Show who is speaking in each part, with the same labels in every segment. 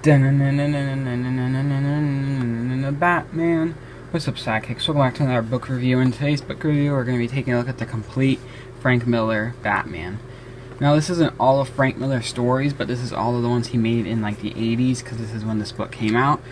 Speaker 1: Batman. What's up, sidekicks? Welcome back to another book review. In today's book review, we're going to be taking a look at the complete Frank Miller Batman. Now, this isn't all of Frank Miller's stories, but this is all of the ones he made in like the 80s, because this is when this book came out.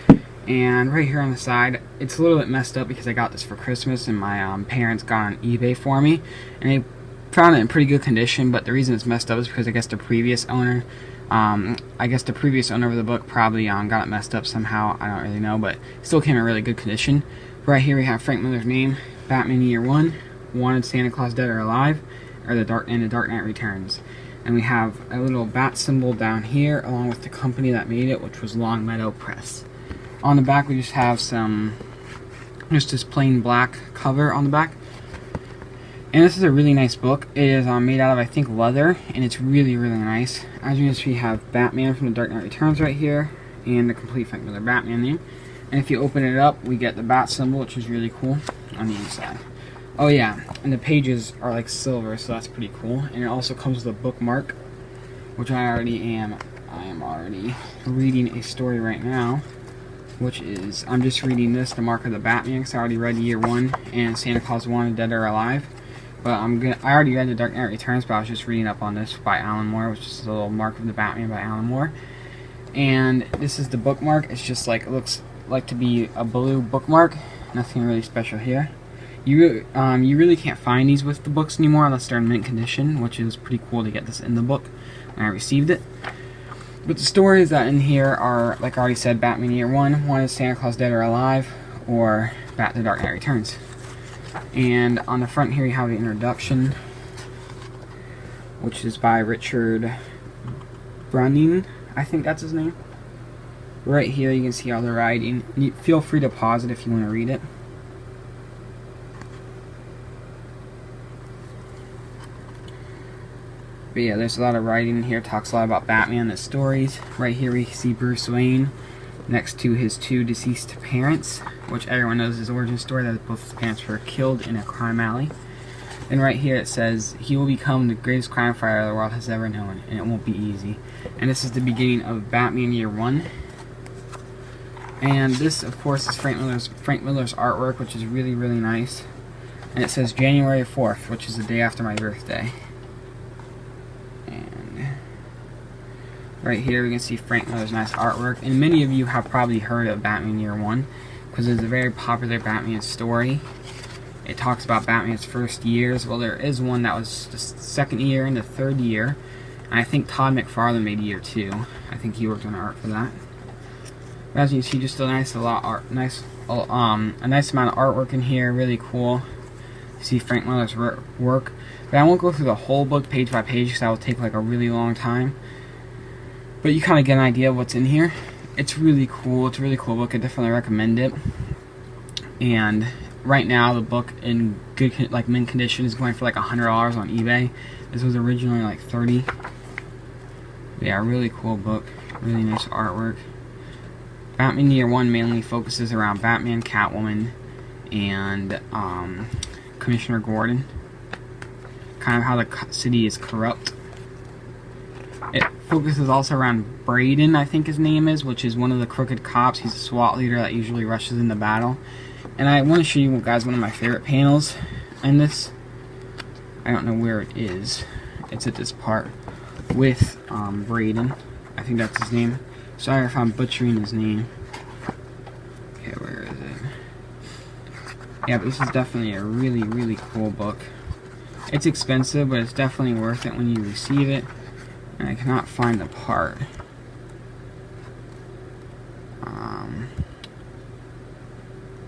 Speaker 1: And right here on the side, it's a little bit messed up because I got this for Christmas, and my parents got it on eBay for me, and they found it in pretty good condition. But the reason it's messed up is because I guess the previous owner of the book probably got it messed up somehow. I don't really know, but it still came in really good condition. Right here we have Frank Miller's name, Batman Year 1, Wanted, Santa Claus Dead or Alive, or The Dark Knight Returns. And we have a little bat symbol down here along with the company that made it, which was Longmeadow Press. On the back we just have just this plain black cover on the back. And this is a really nice book. It is made out of, I think, leather, and it's really, really nice. As you can see, we have Batman from The Dark Knight Returns right here, and the complete Frank Miller Batman name. And if you open it up, we get the bat symbol, which is really cool on the inside. Oh yeah, and the pages are like silver, so that's pretty cool. And it also comes with a bookmark, which I am already reading a story right now, which is, I'm just reading this, The Mark of the Batman, because I already read Year 1 and Santa Claus Wanted, Dead or Alive. But I already read The Dark Knight Returns, but I was just reading up on this by Alan Moore, which is a little Mark of the Batman by Alan Moore. And this is the bookmark. It's just like, it looks like to be a blue bookmark. Nothing really special here. You really can't find these with the books anymore unless they're in mint condition, which is pretty cool to get this in the book when I received it. But the stories that in here are, like I already said, Batman Year 1, Wanted, Santa Claus Dead or Alive, or The Dark Knight Returns. And on the front here you have the introduction, which is by Richard Brunning, I think that's his name. Right here you can see all the writing. Feel free to pause it if you want to read it. But yeah, there's a lot of writing in here. It talks a lot about Batman, the stories. Right here we see Bruce Wayne next to his two deceased parents, which everyone knows his origin story, that both his parents were killed in a crime alley. And right here it says, he will become the greatest crime fighter the world has ever known, and it won't be easy. And this is the beginning of Batman Year 1. And this, of course, is Frank Miller's artwork, which is really, really nice. And it says January 4th, which is the day after my birthday. Right here we can see Frank Miller's nice artwork, and many of you have probably heard of Batman Year 1 because it's a very popular Batman story. It talks about Batman's first years. Well, there is one that was the second year and the third year, and I think Todd McFarlane made Year 2. I think he worked on art for that. But as you can see, just a nice amount of artwork in here, really cool. You see Frank Miller's work, but I won't go through the whole book page by page because that will take like a really long time. But you kind of get an idea of what's in here. It's really cool. It's a really cool book. I definitely recommend it. And right now, the book in good, like mint condition, is going for like $100 on eBay. This was originally like $30. But yeah, really cool book. Really nice artwork. Batman Year 1 mainly focuses around Batman, Catwoman, and Commissioner Gordon. Kind of how the city is corrupt. It focuses also around Braden, I think his name is, which is one of the crooked cops. He's a SWAT leader that usually rushes into battle. And I want to show you guys one of my favorite panels in this. I don't know where it is. It's at this part with Braden. I think that's his name. Sorry if I'm butchering his name. Okay, where is it? Yeah, but this is definitely a really, really cool book. It's expensive, but it's definitely worth it when you receive it. And I cannot find the part.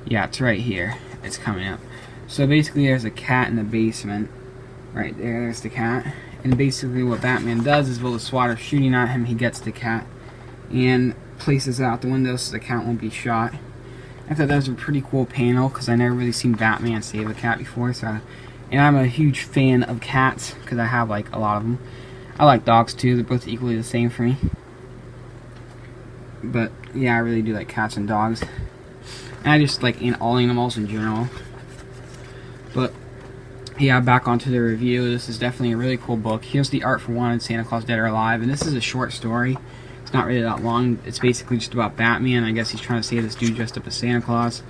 Speaker 1: Yeah, it's right here. It's coming up. So basically there's a cat in the basement. Right there, there's the cat. And basically what Batman does is while the SWAT are shooting at him, he gets the cat and places it out the window so the cat won't be shot. I thought that was a pretty cool panel because I never really seen Batman save a cat before. And I'm a huge fan of cats because I have like a lot of them. I like dogs too, they're both equally the same for me. But yeah, I really do like cats and dogs. And I just like all animals in general. But yeah, back onto the review. This is definitely a really cool book. Here's the art for Wanted, Santa Claus Dead or Alive. And this is a short story. It's It's not really that long. It's basically just about Batman. I guess he's trying to save this dude dressed up as Santa Claus.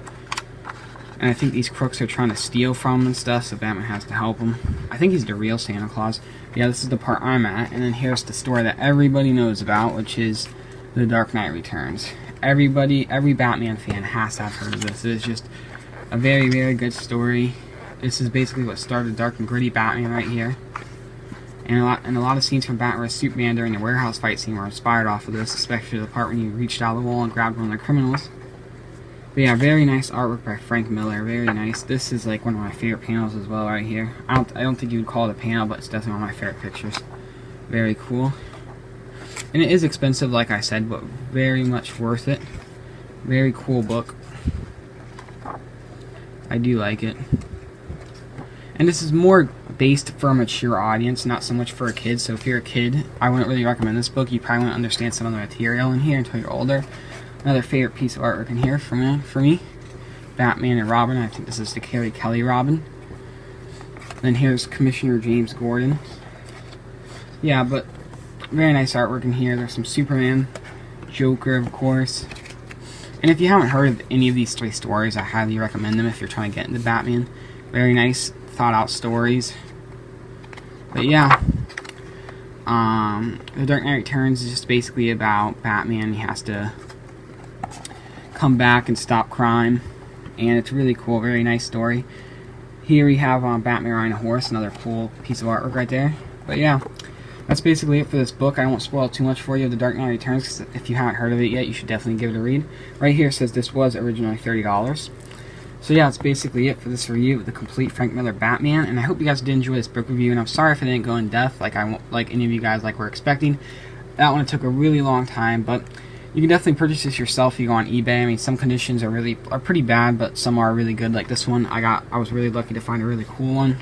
Speaker 1: And I think these crooks are trying to steal from him and stuff, so Batman has to help him. I think he's the real Santa Claus. Yeah, this is the part I'm at. And then here's the story that everybody knows about, which is The Dark Knight Returns. Every Batman fan has to have heard of this. It is just a very, very good story. This is basically what started Dark and Gritty Batman right here. And a lot of scenes from Batman vs Superman during the warehouse fight scene were inspired off of this, especially the part when he reached out of the wall and grabbed one of the criminals. But yeah, very nice artwork by Frank Miller, very nice. This is like one of my favorite panels as well right here. I don't think you would call it a panel, but it's definitely one of my favorite pictures. Very cool. And it is expensive, like I said, but very much worth it. Very cool book. I do like it. And this is more based for a mature audience, not so much for a kid. So if you're a kid, I wouldn't really recommend this book. You probably wouldn't understand some of the material in here until you're older. Another favorite piece of artwork in here for me. Batman and Robin. I think this is the Carrie Kelly Robin. Then here's Commissioner James Gordon. Yeah, but very nice artwork in here. There's some Superman, Joker, of course. And if you haven't heard of any of these 3 stories, I highly recommend them if you're trying to get into Batman. Very nice, thought-out stories. But yeah, The Dark Knight Returns is just basically about Batman. He has to come back and stop crime, and it's really cool. Very nice story. Here we have Batman riding a horse, another cool piece of artwork right there. But yeah, that's basically it for this book. I won't spoil too much for you of The Dark Knight Returns, because if you haven't heard of it yet, you should definitely give it a read. Right here it says this was originally $30. So yeah, that's basically it for this review of the complete Frank Miller Batman, and I hope you guys did enjoy this book review, and I'm sorry if I didn't go in depth like any of you guys were expecting. That one took a really long time, but you can definitely purchase this yourself if you go on eBay. I mean, some conditions are pretty bad, but some are really good, like this one. I was really lucky to find a really cool one.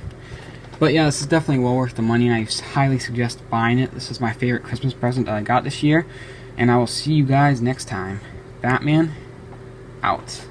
Speaker 1: But yeah, this is definitely well worth the money, and I highly suggest buying it. This is my favorite Christmas present that I got this year, and I will see you guys next time. Batman, out.